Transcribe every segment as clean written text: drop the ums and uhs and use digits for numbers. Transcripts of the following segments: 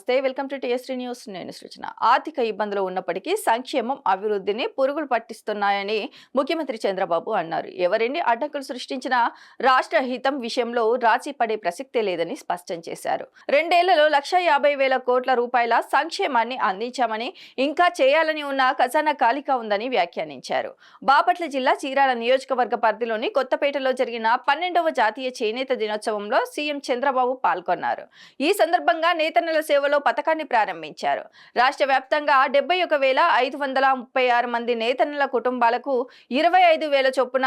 నమస్తే, welcome to TST news. నేను సృజన. ఆర్థిక ఇబ్బందులు ఉన్నప్పటికీ సంక్షేమం, అభివృద్ధిని పురుగులు పట్టిస్తున్నాయని ముఖ్యమంత్రి చంద్రబాబు అన్నారు. ఎవరెన్ని అడ్డంకులు సృష్టించినా రాష్ట్ర హితం విషయంలో రాజీ పడే ప్రసక్తే లేదని స్పష్టం చేశారు. 2 ఏళ్లలో 1,50,000 కోట్ల రూపాయల సంక్షేమాన్ని అందించామని, ఇంకా చేయాలని ఉన్న ఖజానా ఖాళీగా ఉందని వ్యాఖ్యానించారు. బాపట్ల జిల్లా చీరాల నియోజకవర్గ పరిధిలోని కొత్తపేటలో జరిగిన 12వ జాతీయ చేనేత దినోత్సవంలో సీఎం చంద్రబాబు పాల్గొన్నారు. ఈ సందర్భంగా నేతన్నల సేవలో పథకాన్ని ప్రారంభించారు. రాష్ట్ర వ్యాప్తంగా 71,536 మంది నేతన్నల కుటుంబాలకు 25,000 చొప్పున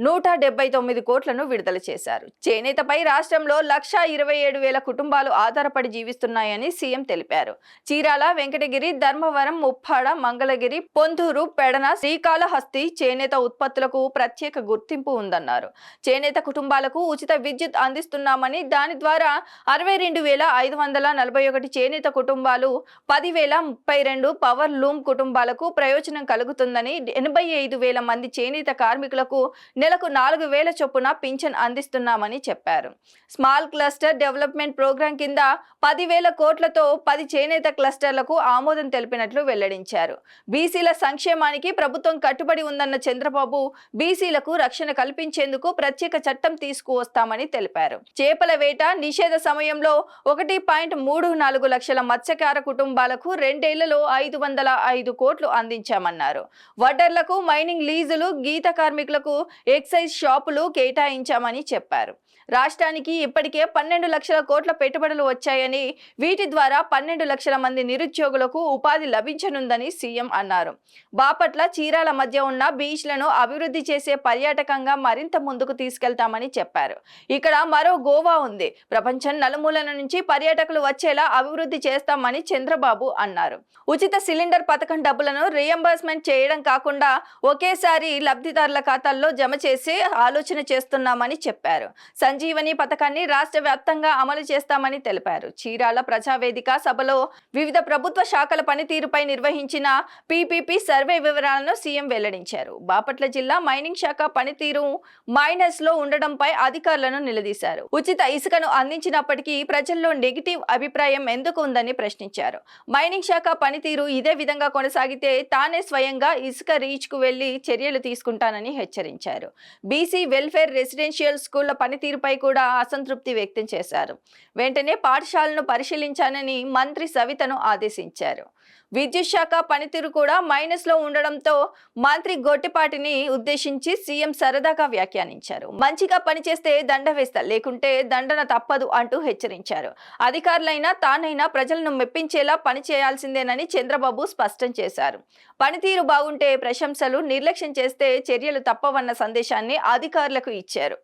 179 కోట్లను విడుదల చేశారు. చేనేతపై రాష్ట్రంలో 1,27,000 కుటుంబాలు ఆధారపడి జీవిస్తున్నాయని సీఎం తెలిపారు. చీరాల, వెంకటగిరి, ధర్మవరం, ముప్పాడ, మంగళగిరి, పొందూరు, పెడన, శ్రీకాళహస్తి చేనేత ఉత్పత్తులకు ప్రత్యేక గుర్తింపు ఉందన్నారు. చేనేత కుటుంబాలకు ఉచిత విద్యుత్ అందిస్తున్నామని, దాని ద్వారా 62,541 చేనేత కుటుంబాలు, 10,032 పవర్ లూమ్ కుటుంబాలకు ప్రయోజనం కలుగుతుందని, 85,000 మంది చేనేత కార్మికులకు నెలకు 4,000 చొప్పున పింఛన్ అందిస్తున్నామని చెప్పారు. స్మాల్ క్లస్టర్ డెవలప్మెంట్ ప్రోగ్రాం కింద 10,000 కోట్లతో 10 చేనేత క్లస్టర్లకు ఆమోదం తెలిపినట్లు వెల్లడించారు. బీసీల సంక్షేమానికి ప్రభుత్వం కట్టుబడి ఉందన్న చంద్రబాబు, బీసీలకు రక్షణ కల్పించేందుకు ప్రత్యేక చట్టం తీసుకువస్తామని తెలిపారు. చేపల వేట నిషేధ సమయంలో 1.34 లక్షల మత్స్యకార కుటుంబాలకు 2 ఏళ్లలో 505 కోట్లు అందించామన్నారు. వడ్డర్లకు మైనింగ్ లీజులు, గీత కార్మికులకు ఎక్సైజ్ షాపులు కేటాయించామని చెప్పారు. రాష్ట్రానికి ఇప్పటికే 12 లక్షల కోట్ల పెట్టుబడులు వచ్చాయని, వీటి ద్వారా 12 లక్షల మంది నిరుద్యోగులకు ఉపాధి లభించనుందని సీఎం అన్నారు. బాపట్ల, చీరాల మధ్య ఉన్న బీచ్లను అభివృద్ధి చేసే పర్యాటకంగా మరింత ముందుకు తీసుకెళ్తామని చెప్పారు. ఇక్కడ మరో గోవా ఉంది. ప్రపంచం నలుమూలల నుంచి పర్యాటకులు వచ్చేలా అభివృద్ధి చేస్తామని చంద్రబాబు అన్నారు. ఉచిత సిలిండర్ పథకం డబ్బులను రీఎంబర్స్మెంట్ చేయడం కాకుండా ఒకేసారి లబ్ధిదారుల ఖాతాల్లో జమ చేసే ఆలోచన చేస్తున్నామని చెప్పారు. సంజీవని పథకాన్ని రాష్ట్ర వ్యాప్తంగా అమలు చేస్తామని తెలిపారు. చీరాల ప్రజావేదిక సభలో వివిధ ప్రభుత్వ శాఖల పనితీరుపై నిర్వహించిన పీపీపీ సర్వే వివరాలను సీఎం వెల్లడించారు. బాపట్ల జిల్లా మైనింగ్ శాఖ పనితీరు మైనస్ లో ఉండడంపై అధికారులను నిలదీశారు. ఉచిత ఇసుకను అందించినప్పటికీ ప్రజల్లో నెగిటివ్ అభిప్రాయం ఎందుకు ఉందని ప్రశ్నించారు. మైనింగ్ శాఖ పనితీరు ఇదే విధంగా కొనసాగితే తానే స్వయంగా ఇసుక రీచ్ కు వెళ్లి చర్యలు తీసుకుంటానని హెచ్చరించారు. బీసీ వెల్ఫేర్ రెసిడెన్షియల్ స్కూళ్ల పనితీరుపై కూడా అసంతృప్తి వ్యక్తం చేశారు. వెంటనే పాఠశాలను పరిశీలించాలని మంత్రి సవితను ఆదేశించారు. విద్యుత్ శాఖ పనితీరు కూడా మైనస్ లో ఉండడంతో మంత్రి గొట్టిపాటిని ఉద్దేశించి సీఎం సరదాగా వ్యాఖ్యానించారు. మంచిగా పనిచేస్తే దండ వేస్తా, లేకుంటే దండన తప్పదు అంటూ హెచ్చరించారు. అధికారులైనా తానైనా ప్రజలను మెప్పించేలా పని చేయాల్సిందేనని చంద్రబాబు స్పష్టం చేశారు. పనితీరు బాగుంటే ప్రశంసలు, నిర్లక్ష్యం చేస్తే చర్యలు తప్పవన్న సందేశాన్ని అధికారులకు ఇచ్చారు.